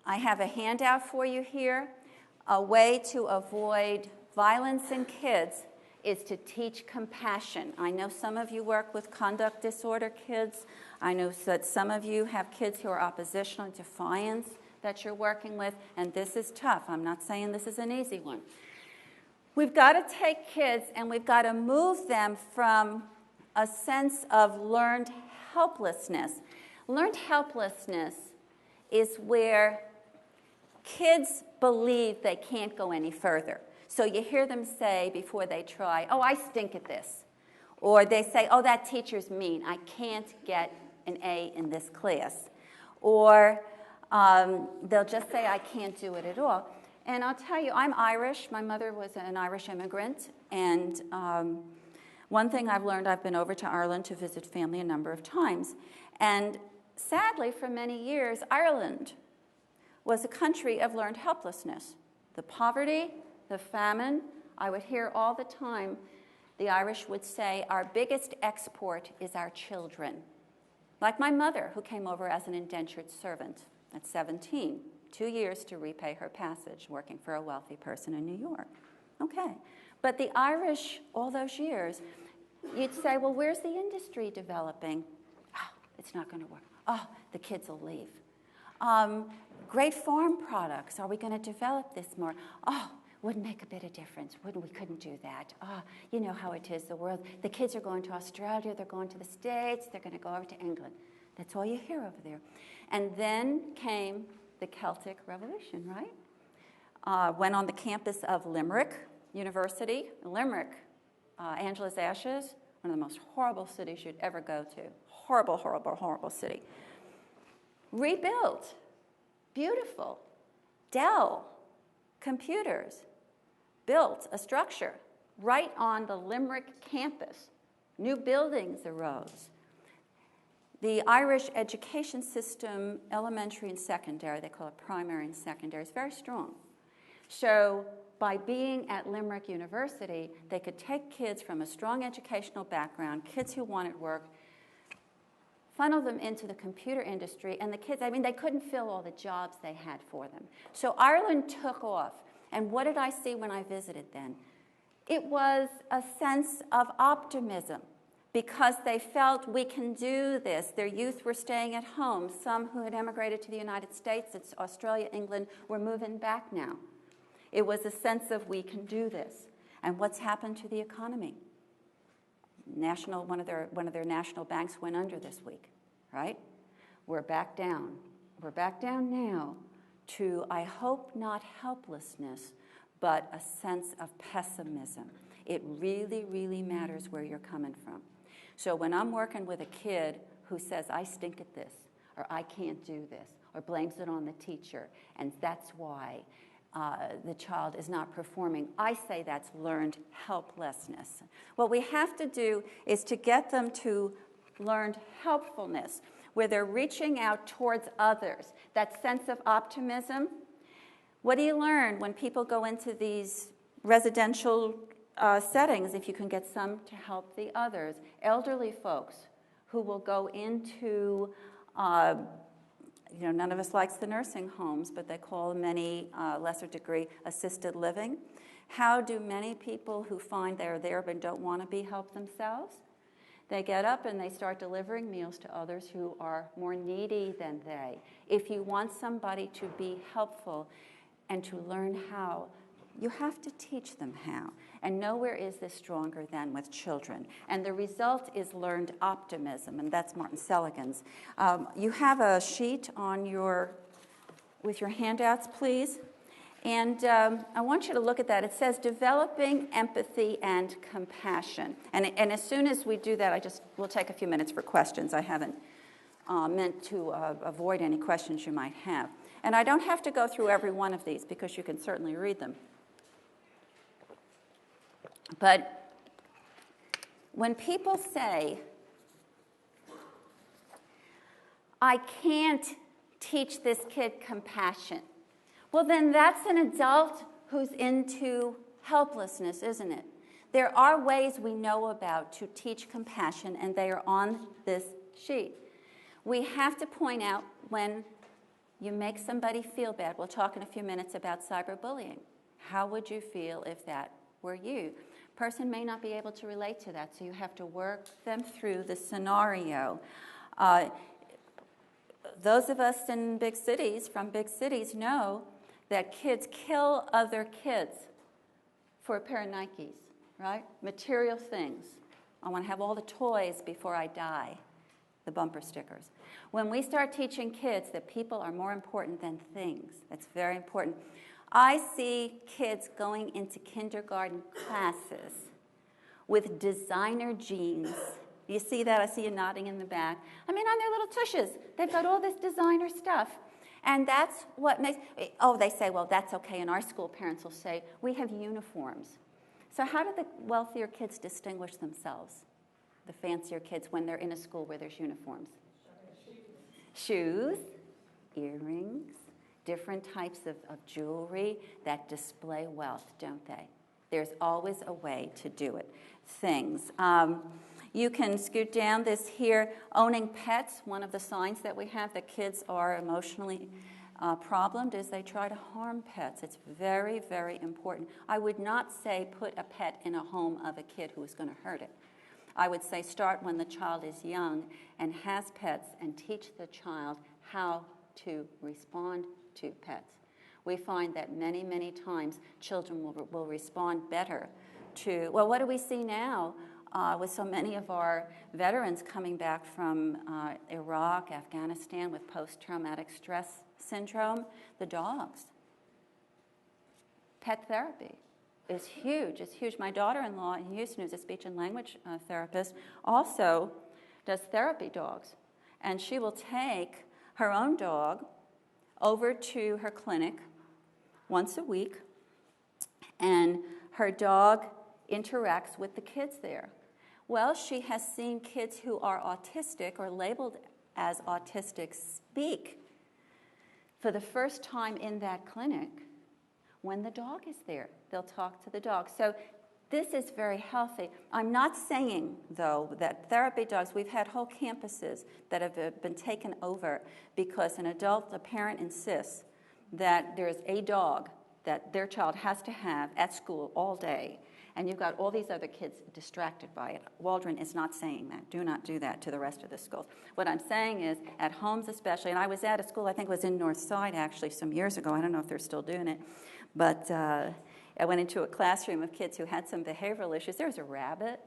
I have a handout for you here. A way to avoid violence in kids is to teach compassion. I know some of you work with conduct disorder kids. I know that some of you have kids who are oppositional and defiance that you're working with, and this is tough. I'm not saying this is an easy one. We've got to take kids and we've got to move them from a sense of learned helplessness. Learned helplessness is where kids believe they can't go any further. So you hear them say before they try, "Oh, I stink at this." Or they say, "Oh, that teacher's mean. I can't get an A in this class." Or they'll just say, "I can't do it at all." And I'll tell you, I'm Irish. My mother was an Irish immigrant. And one thing I've learned, I've been over to Ireland to visit family a number of times. And sadly, for many years, Ireland was a country of learned helplessness. The poverty, the famine, I would hear all the time the Irish would say, "Our biggest export is our children." Like my mother, who came over as an indentured servant at 17, 2 years to repay her passage, working for a wealthy person in New York. Okay. But the Irish, all those years, you'd say, "Well, where's the industry developing?" "Oh, it's not going to work." "Oh, the kids will leave." "Great farm products. Are we going to develop this more?" "Oh, wouldn't make a bit of difference. We couldn't do that. Oh, you know how it is, the world. The kids are going to Australia. They're going to the States. They're going to go over to England." That's all you hear over there. And then came the Celtic Revolution, right? Went on the campus of Limerick University. Limerick, Angela's Ashes, one of the most horrible cities you'd ever go to. Horrible, horrible, horrible city. Rebuilt. Beautiful. Dell Computers built a structure right on the Limerick campus. New buildings arose. The Irish education system, elementary and secondary, they call it primary and secondary, is very strong. So by being at Limerick University, they could take kids from a strong educational background, kids who wanted work, funnel them into the computer industry, and the kids, they couldn't fill all the jobs they had for them. So Ireland took off. And what did I see when I visited then? It was a sense of optimism because they felt we can do this. Their youth were staying at home. Some who had emigrated to the United States, it's Australia, England, were moving back now. It was a sense of we can do this. And what's happened to the economy? One of their national banks went under this week, right? We're back down. We're back down now to, I hope, not helplessness, but a sense of pessimism. It really, really matters where you're coming from. So when I'm working with a kid who says, "I stink at this," or "I can't do this," or blames it on the teacher, and that's why the child is not performing, I say that's learned helplessness. What we have to do is to get them to learned helpfulness, where they're reaching out towards others, that sense of optimism. What do you learn when people go into these residential settings, if you can get some to help the others? Elderly folks who will go into, none of us likes the nursing homes, but they call many lesser degree assisted living. How do many people who find they're there but don't want to be helped themselves? They get up and they start delivering meals to others who are more needy than they. If you want somebody to be helpful and to learn how, you have to teach them how. And nowhere is this stronger than with children. And the result is learned optimism, and that's Martin Seligman's. You have a sheet on with your handouts, please. And I want you to look at that. It says developing empathy and compassion. And as soon as we do that, we'll take a few minutes for questions. I haven't meant to avoid any questions you might have. And I don't have to go through every one of these because you can certainly read them. But when people say, "I can't teach this kid compassion," well, then that's an adult who's into helplessness, isn't it? There are ways we know about to teach compassion, and they are on this sheet. We have to point out when You make somebody feel bad. We'll talk in a few minutes about cyberbullying. How would you feel if that were you? Person may not be able to relate to that, so you have to work them through the scenario. Those of us in big cities, from big cities, know that kids kill other kids for a pair of Nikes, right? Material things. I want to have all the toys before I die, the bumper stickers. When we start teaching kids that people are more important than things, that's very important. I see kids going into kindergarten classes with designer jeans. You see that? I see you nodding in the back. I mean, on their little tushes. They've got all this designer stuff. And that's what makes, they say, well, that's okay. In our school, parents will say, we have uniforms. So how do the wealthier kids distinguish themselves, the fancier kids, when they're in a school where there's uniforms? Shoes, earrings, different types of jewelry that display wealth, don't they? There's always a way to do it. Things. You can scoot down this here. Owning pets, one of the signs that we have that kids are emotionally problemed is they try to harm pets. It's very, very important. I would not say put a pet in a home of a kid who is going to hurt it. I would say start when the child is young and has pets and teach the child how to respond to pets. We find that many, many times children will respond better to, well, what do we see now with so many of our veterans coming back from Iraq, Afghanistan with post-traumatic stress syndrome? The dogs. Pet therapy is huge. It's huge. My daughter-in-law in Houston, who's a speech and language therapist, also does therapy dogs. And she will take her own dog over to her clinic once a week, and her dog interacts with the kids there. Well, she has seen kids who are autistic or labeled as autistic speak for the first time in that clinic when the dog is there. They'll talk to the dog. So this is very healthy. I'm not saying, though, that therapy dogs, we've had whole campuses that have been taken over because a parent insists that there's a dog that their child has to have at school all day, and you've got all these other kids distracted by it. Waldron is not saying that. Do not do that to the rest of the schools. What I'm saying is, at homes especially, and I was at a school, I think it was in North Side actually some years ago. I don't know if they're still doing it, but I went into a classroom of kids who had some behavioral issues. There was a rabbit,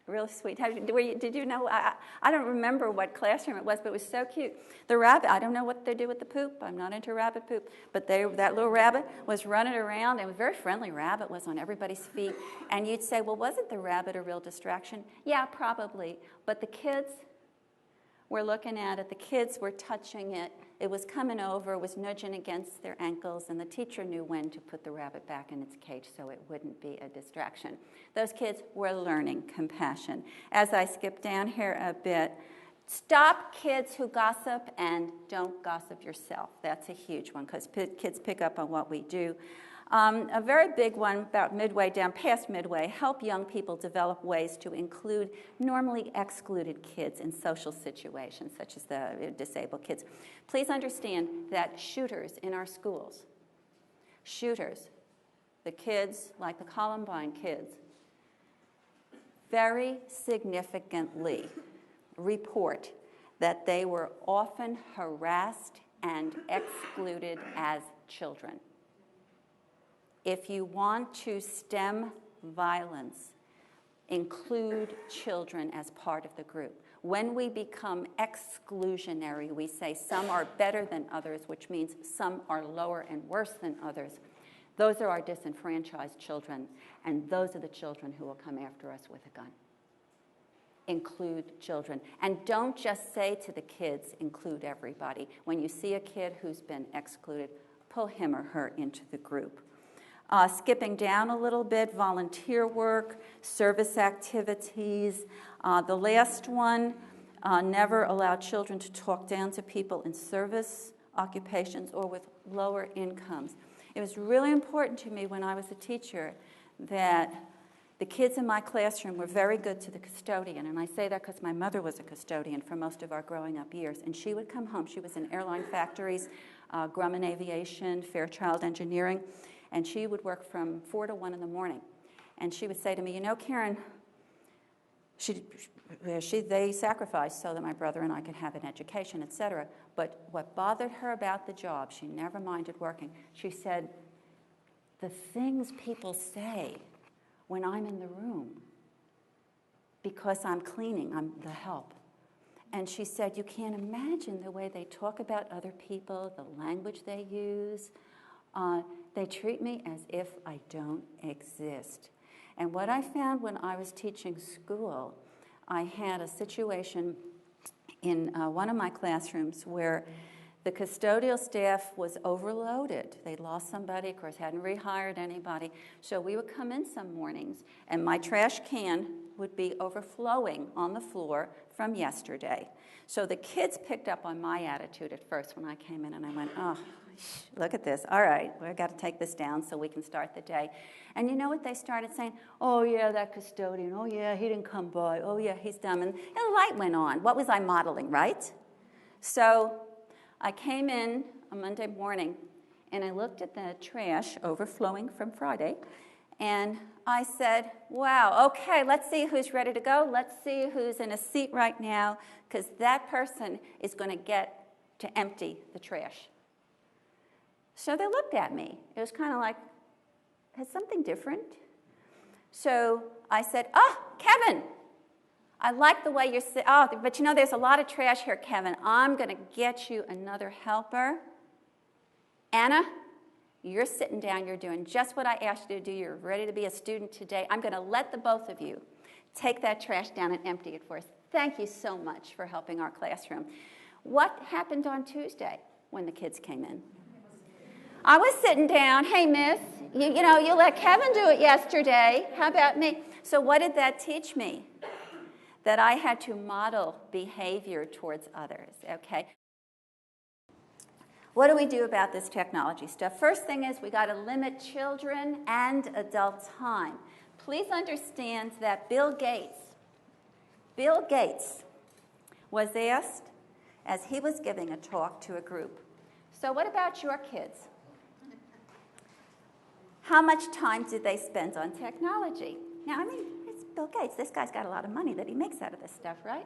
really sweet. Did you know? I don't remember what classroom it was, but it was so cute. The rabbit, I don't know what they do with the poop. I'm not into rabbit poop. But that little rabbit was running around, and a very friendly rabbit was on everybody's feet. And you'd say, well, wasn't the rabbit a real distraction? Yeah, probably. But the kids were looking at it. The kids were touching it. It was coming over, was nudging against their ankles, and the teacher knew when to put the rabbit back in its cage so it wouldn't be a distraction. Those kids were learning compassion. As I skip down here a bit, stop kids who gossip and don't gossip yourself. That's a huge one because kids pick up on what we do. A very big one about midway down, past midway, help young people develop ways to include normally excluded kids in social situations, such as the disabled kids. Please understand that shooters in our schools, the kids like the Columbine kids, very significantly report that they were often harassed and excluded as children. If you want to stem violence, include children as part of the group. When we become exclusionary, we say some are better than others, which means some are lower and worse than others. Those are our disenfranchised children, and those are the children who will come after us with a gun. Include children. And don't just say to the kids, include everybody. When you see a kid who's been excluded, pull him or her into the group. Skipping down a little bit, volunteer work, service activities. The last one, never allow children to talk down to people in service occupations or with lower incomes. It was really important to me when I was a teacher that the kids in my classroom were very good to the custodian, and I say that because my mother was a custodian for most of our growing up years, and she would come home. She was in airline factories Grumman Aviation, Fairchild Engineering, and she would work from 4 to 1 in the morning. And she would say to me, you know, Karen, they sacrificed so that my brother and I could have an education, etc. But what bothered her about the job, she never minded working. She said, the things people say when I'm in the room, because I'm cleaning, I'm the help. And she said, you can't imagine the way they talk about other people, the language they use. They treat me as if I don't exist. And what I found when I was teaching school, I had a situation in one of my classrooms where the custodial staff was overloaded. They'd lost somebody, of course, hadn't rehired anybody. So we would come in some mornings, and my trash can would be overflowing on the floor from yesterday. So the kids picked up on my attitude at first when I came in, and I went, oh, look at this. All right, we've got to take this down so we can start the day. And you know what they started saying? Oh, yeah, that custodian. Oh, yeah, he didn't come by. Oh, yeah, he's dumb. And the light went on. What was I modeling, right? So I came in on Monday morning, and I looked at the trash overflowing from Friday, and I said, wow, okay, let's see who's ready to go. Let's see who's in a seat right now, because that person is going to get to empty the trash. So they looked at me. It was kind of like, has something different? So I said, oh, Kevin, I like the way you're sitting. Oh, but you know, there's a lot of trash here, Kevin. I'm going to get you another helper. Anna, you're sitting down. You're doing just what I asked you to do. You're ready to be a student today. I'm going to let the both of you take that trash down and empty it for us. Thank you so much for helping our classroom. What happened on Tuesday when the kids came in? I was sitting down. Hey, miss, you let Kevin do it yesterday. How about me? So what did that teach me? That I had to model behavior towards others, okay? What do we do about this technology stuff? First thing is we got to limit children and adult time. Please understand that Bill Gates was asked as he was giving a talk to a group, so what about your kids? How much time did they spend on technology? Now, I mean, it's Bill Gates. This guy's got a lot of money that he makes out of this stuff, right?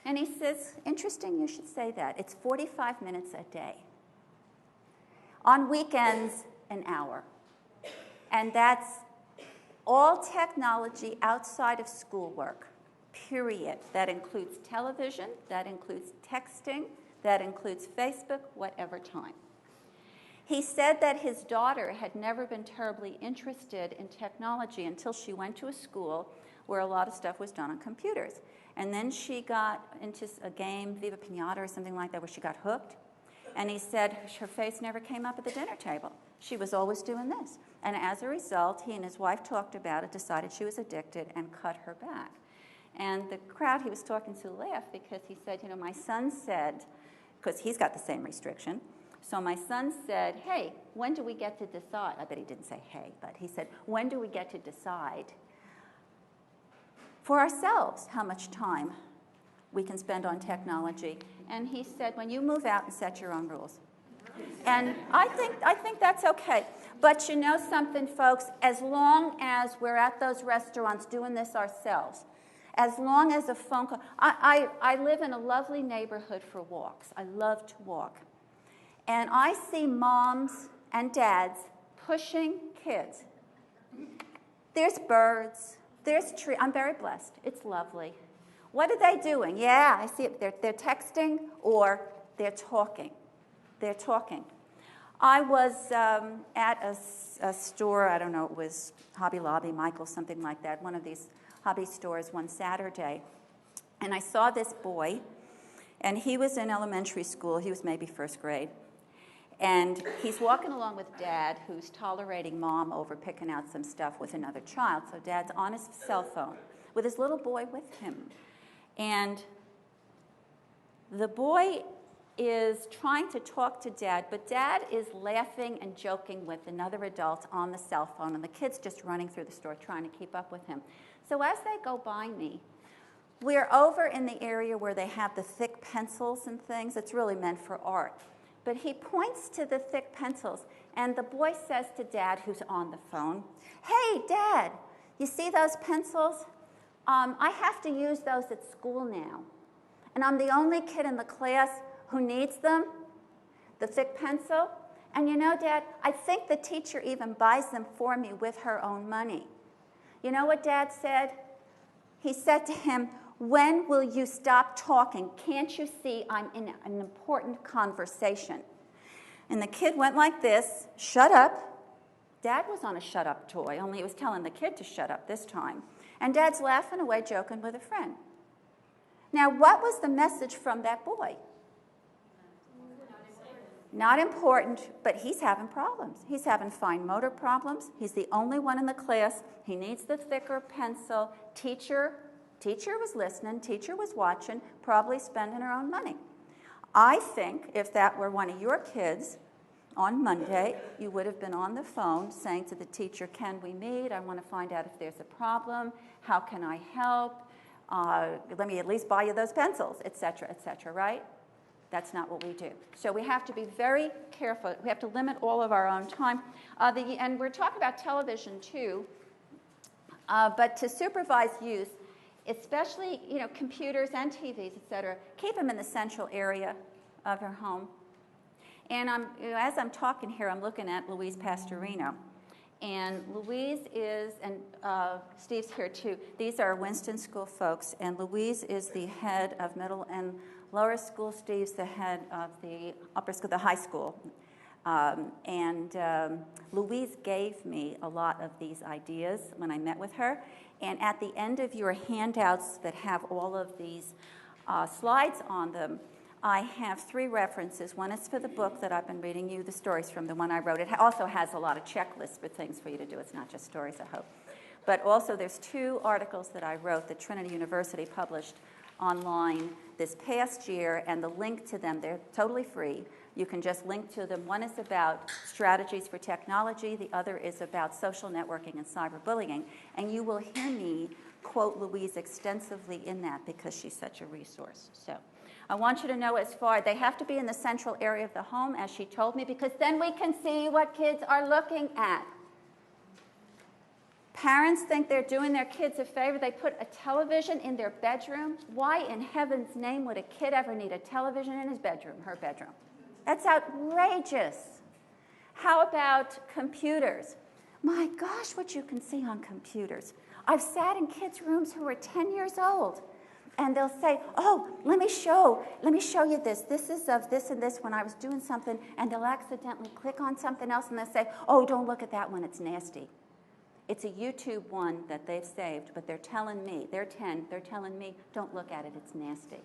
And he says, interesting, you should say that. It's 45 minutes a day. On weekends, an hour. And that's all technology outside of schoolwork, period. That includes television, that includes texting, that includes Facebook, whatever time. He said that his daughter had never been terribly interested in technology until she went to a school where a lot of stuff was done on computers. And then she got into a game, Viva Pinata or something like that, where she got hooked. And he said her face never came up at the dinner table. She was always doing this. And as a result, he and his wife talked about it, decided she was addicted, and cut her back. And the crowd he was talking to laughed because he said, you know, my son said, because he's got the same restriction, so my son said, hey, when do we get to decide? I bet he didn't say hey, but he said, when do we get to decide for ourselves how much time we can spend on technology? And he said, when you move out and set your own rules. And I think that's okay. But you know something, folks, as long as we're at those restaurants doing this ourselves, as long as a phone call, I live in a lovely neighborhood for walks. I love to walk. And I see moms and dads pushing kids. There's birds, there's trees. I'm very blessed. It's lovely. What are they doing? Yeah, I see it. They're texting or they're talking. They're talking. I was at a store, I don't know, it was Hobby Lobby, Michael's, something like that, one of these hobby stores one Saturday. And I saw this boy, and he was in elementary school. He was maybe first grade. And he's walking along with Dad, who's tolerating Mom over picking out some stuff with another child. So Dad's on his cell phone with his little boy with him. And the boy is trying to talk to Dad, but Dad is laughing and joking with another adult on the cell phone, and the kid's just running through the store trying to keep up with him. So as they go by me, we're over in the area where they have the thick pencils and things. It's really meant for art. But he points to the thick pencils, and the boy says to Dad, who's on the phone, "Hey, Dad, you see those pencils? I have to use those at school now. And I'm the only kid in the class who needs them, the thick pencil. And you know, Dad, I think the teacher even buys them for me with her own money." You know what Dad said? He said to him, "When will you stop talking? Can't you see I'm in an important conversation?" And the kid went like this, "Shut up." Dad was on a shut up toy, only he was telling the kid to shut up this time. And Dad's laughing away, joking with a friend. Now, what was the message from that boy? Not important, but he's having problems. He's having fine motor problems. He's the only one in the class. He needs the thicker pencil. Teacher was listening. Teacher was watching, probably spending her own money. I think if that were one of your kids on Monday, you would have been on the phone saying to the teacher, "Can we meet? I want to find out if there's a problem. How can I help? Let me at least buy you those pencils," etc., right? That's not what we do. So we have to be very careful. We have to limit all of our own time. And we're talking about television too, but to supervise use, especially computers and TVs, etc., keep them in the central area of your home. And as I'm talking here, I'm looking at Louise Pastorino. And Louise is, and Steve's here too, these are Winston School folks, and Louise is the head of middle and lower school. Steve's the head of the upper school, the high school. Louise gave me a lot of these ideas when I met with her. And at the end of your handouts that have all of these slides on them, I have 3 references. One is for the book that I've been reading you, the stories from, the one I wrote. It also has a lot of checklists for things for you to do. It's not just stories, I hope. But also there's 2 articles that I wrote that Trinity University published online this past year, and the link to them, they're totally free. You can just link to them. One is about strategies for technology. The other is about social networking and cyberbullying. And you will hear me quote Louise extensively in that because she's such a resource. So I want you to know they have to be in the central area of the home, as she told me, because then we can see what kids are looking at. Parents think they're doing their kids a favor. They put a television in their bedroom. Why in heaven's name would a kid ever need a television in his bedroom, her bedroom? That's outrageous. How about computers? My gosh, what you can see on computers. I've sat in kids' rooms who are 10 years old, and they'll say, "Oh, let me show you this. This is of this and this when I was doing something," and they'll accidentally click on something else, and they'll say, "Oh, don't look at that one, it's nasty." It's a YouTube one that they've saved, but they're telling me, they're 10, they're telling me, "Don't look at it, it's nasty."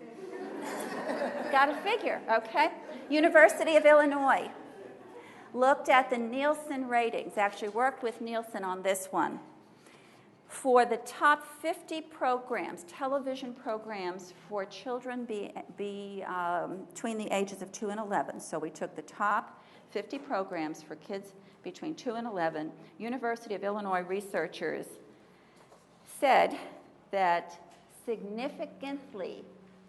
Got to figure, okay? University of Illinois looked at the Nielsen ratings, actually worked with Nielsen on this one, for the top 50 programs, television programs for children between the ages of 2 and 11. So we took the top 50 programs for kids between 2 and 11. University of Illinois researchers said that significantly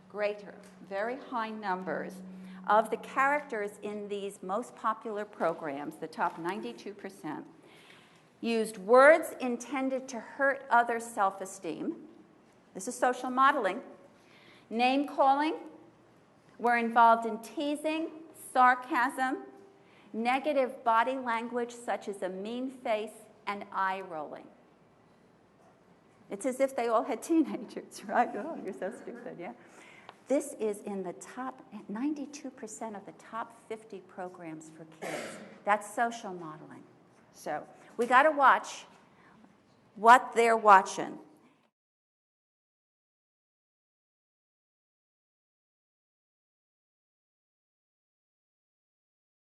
greater, very high numbers of the characters in these most popular programs, the top 92%, used words intended to hurt others' self-esteem. This is social modeling. Name-calling, were involved in teasing, sarcasm, negative body language such as a mean face and eye rolling. It's as if they all had teenagers, right? Oh, you're so stupid, yeah. This is in the top 92% of the top 50 programs for kids. That's social modeling. So we got to watch what they're watching.